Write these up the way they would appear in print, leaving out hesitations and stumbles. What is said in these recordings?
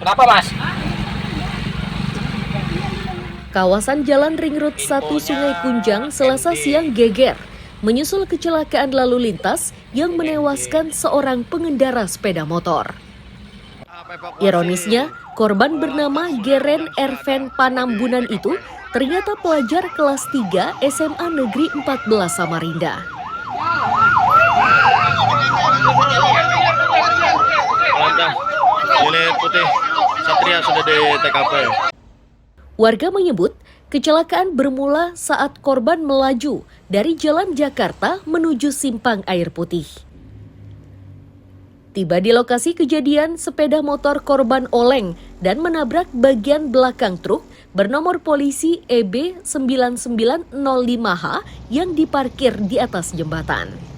Kenapa, Mas? Kawasan Jalan Ring Road 1 Sungai Kunjang Selasa siang geger menyusul kecelakaan lalu lintas yang menewaskan seorang pengendara sepeda motor. Ironisnya, korban bernama Geren Erven Panambunan itu ternyata pelajar kelas 3 SMA Negeri 14 Samarinda. Unit putih Satria sudah di TKP. Warga menyebut kecelakaan bermula saat korban melaju dari Jalan Jakarta menuju Simpang Air Putih. Tiba di lokasi kejadian, sepeda motor korban oleng dan menabrak bagian belakang truk bernomor polisi EB9905H yang diparkir di atas jembatan.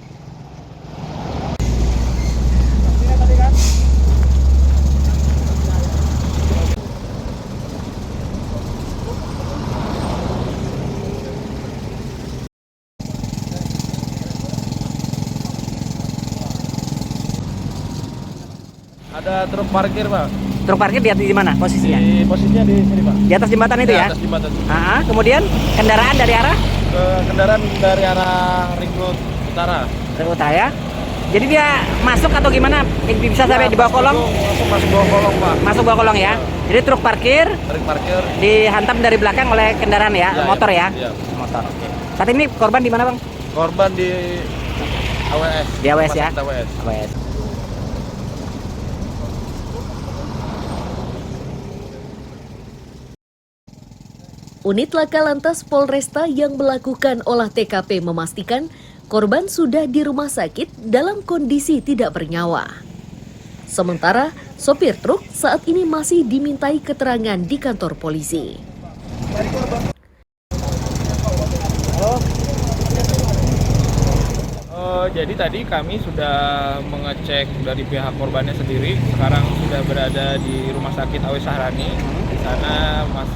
Ada truk parkir, Pak. Truk parkir di mana posisinya? Posisinya di sini, Pak. Di atas jembatan itu Di ya? atas jembatan. Kemudian kendaraan dari arah? Kendaraan dari arah Ring Road Utara. Dari utara ya? Jadi dia masuk atau gimana? Bisa sampai di bawah kolong? Masuk bawah kolong, Pak. Masuk bawah kolong ya? Jadi truk parkir Truk parkir dihantam dari belakang oleh kendaraan ya? Motor ya? Iya. Motor. Saat ini korban di mana, Bang? Korban di AWS. Di AWS ya? AWS. AWS. Unit Laka Lantas Polresta yang melakukan olah TKP memastikan korban sudah di rumah sakit dalam kondisi tidak bernyawa. Sementara, sopir truk saat ini masih dimintai keterangan di kantor polisi. Jadi tadi kami sudah mengecek dari pihak korbannya sendiri. Sekarang sudah berada di Rumah Sakit AW Sahrani. Di sana sudah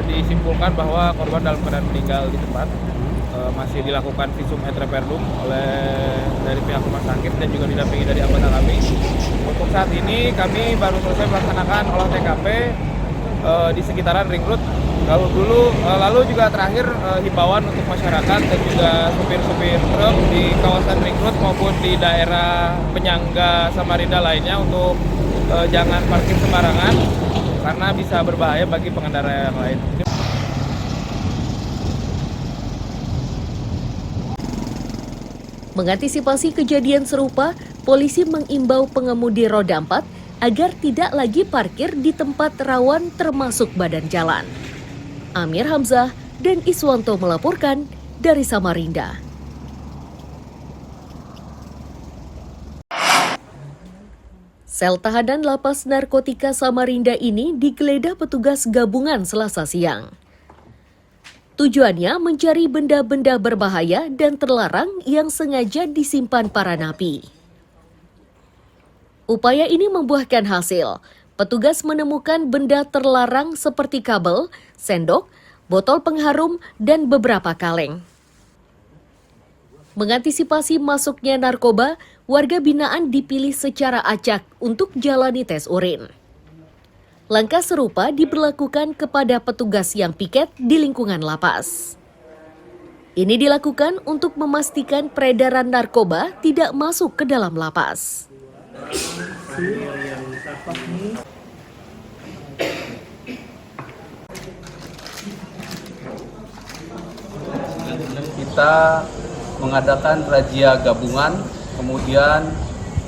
disimpulkan bahwa korban dalam keadaan meninggal di tempat. Masih dilakukan visum et repertum dari pihak rumah sakit dan juga didampingi dari anggota kami. Untuk saat ini kami baru selesai melaksanakan olah TKP di sekitaran Ring Road. Lalu juga terakhir himbauan untuk masyarakat dan juga supir-supir truk di kawasan Ring Road maupun di daerah penyangga Samarinda lainnya untuk jangan parkir sembarangan karena bisa berbahaya bagi pengendara yang lain. Mengantisipasi kejadian serupa, polisi mengimbau pengemudi roda 4 agar tidak lagi parkir di tempat rawan termasuk badan jalan. Amir Hamzah dan Iswanto melaporkan dari Samarinda. Sel tahanan Lapas Narkotika Samarinda ini digeledah petugas gabungan Selasa siang. Tujuannya mencari benda-benda berbahaya dan terlarang yang sengaja disimpan para napi. Upaya ini membuahkan hasil. Petugas menemukan benda terlarang seperti kabel, sendok, botol pengharum, dan beberapa kaleng. Mengantisipasi masuknya narkoba, warga binaan dipilih secara acak untuk jalani tes urin. Langkah serupa diberlakukan kepada petugas yang piket di lingkungan lapas. Ini dilakukan untuk memastikan peredaran narkoba tidak masuk ke dalam lapas. Kita mengadakan razia gabungan, kemudian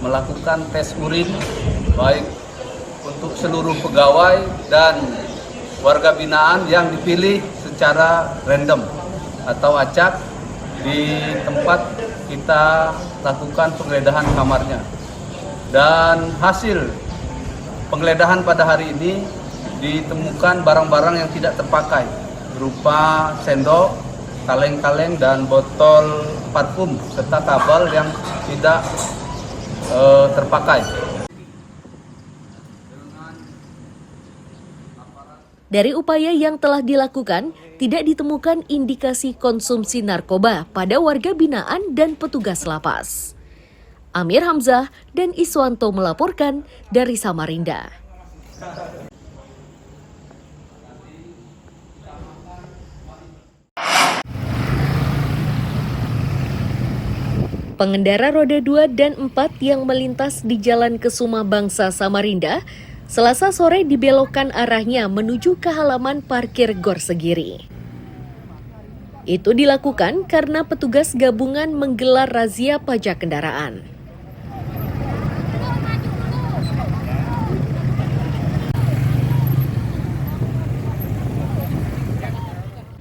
melakukan tes urin baik untuk seluruh pegawai dan warga binaan yang dipilih secara random atau acak. Di tempat kita lakukan penggeledahan kamarnya. Dan hasil penggeledahan pada hari ini ditemukan barang-barang yang tidak terpakai berupa sendok, kaleng-kaleng, dan botol parfum serta kabel yang tidak terpakai. Dari upaya yang telah dilakukan, tidak ditemukan indikasi konsumsi narkoba pada warga binaan dan petugas lapas. Amir Hamzah dan Iswanto melaporkan dari Samarinda. Pengendara roda 2 dan 4 yang melintas di Jalan Kesuma Bangsa Samarinda, Selasa sore dibelokkan arahnya menuju ke halaman parkir Gor Segiri. Itu dilakukan karena petugas gabungan menggelar razia pajak kendaraan.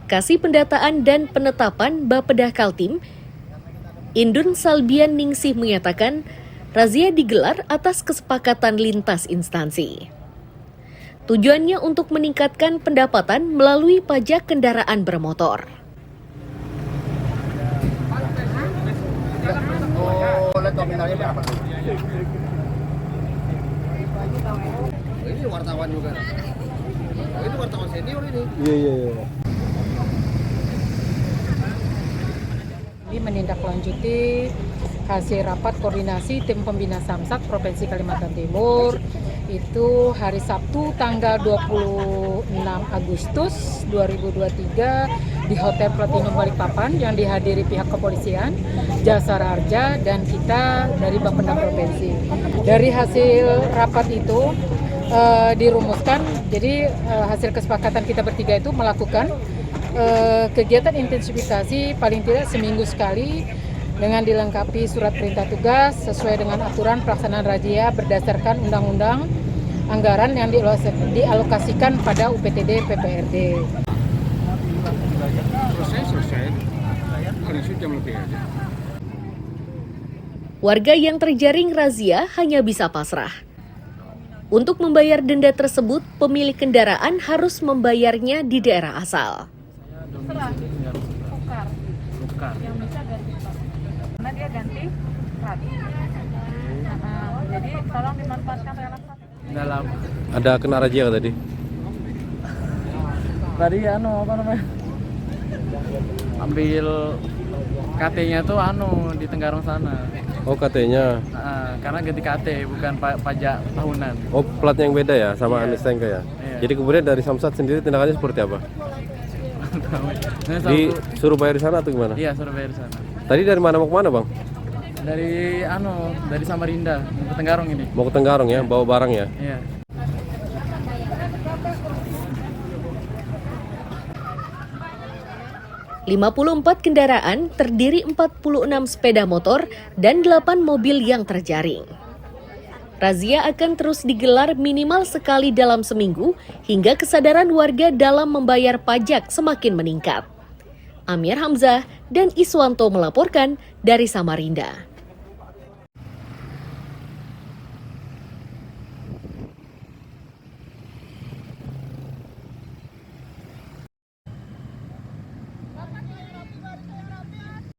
Kasih Pendataan dan Penetapan Bapeda Kaltim, Indun Salbian Ningsih menyatakan, razia digelar atas kesepakatan lintas instansi. Tujuannya untuk meningkatkan pendapatan melalui pajak kendaraan bermotor. Oleh nominalnya berapa? Ini wartawan juga. Oh, ini wartawan senior ini. Iya. Menindaklanjuti hasil rapat koordinasi tim pembina Samsat Provinsi Kalimantan Timur itu hari Sabtu tanggal 26 Agustus 2023 di Hotel Platinum Balikpapan yang dihadiri pihak kepolisian, Jasara Harja, dan kita dari Bapenda Provinsi. Dari hasil rapat itu dirumuskan, jadi hasil kesepakatan kita bertiga itu melakukan kegiatan intensifikasi paling tidak seminggu sekali dengan dilengkapi surat perintah tugas sesuai dengan aturan pelaksanaan razia berdasarkan undang-undang anggaran yang dialokasikan pada UPTD PPRD. Selesai. Hari jam lebih aja. Warga yang terjaring razia hanya bisa pasrah. Untuk membayar denda tersebut, pemilik kendaraan harus membayarnya di daerah asal. Tukar. Yang bisa ganti plat. Karena dia ganti plat. Jadi tolong dimanfaatkan relaksasi. Dalam Ada kena razia tadi? tadi ambil KT-nya tuh di Tenggarong sana. Oh, katanya. Karena ganti KT bukan pajak tahunan. Oh, platnya yang beda ya sama Iya. STNK ya? Iya. Jadi kemudian dari Samsat sendiri tindakannya seperti apa? Disuruh bayar di sana atau gimana? Iya, Surabaya di sana. Tadi dari mana mau ke mana, Bang? Dari Samarinda ke Tenggarong ini. Mau ke Tenggarong ya, bawa barang ya? Iya. ...54 kendaraan terdiri 46 sepeda motor dan 8 mobil yang terjaring. Razia akan terus digelar minimal sekali dalam seminggu hingga kesadaran warga dalam membayar pajak semakin meningkat. Amir Hamzah dan Iswanto melaporkan dari Samarinda.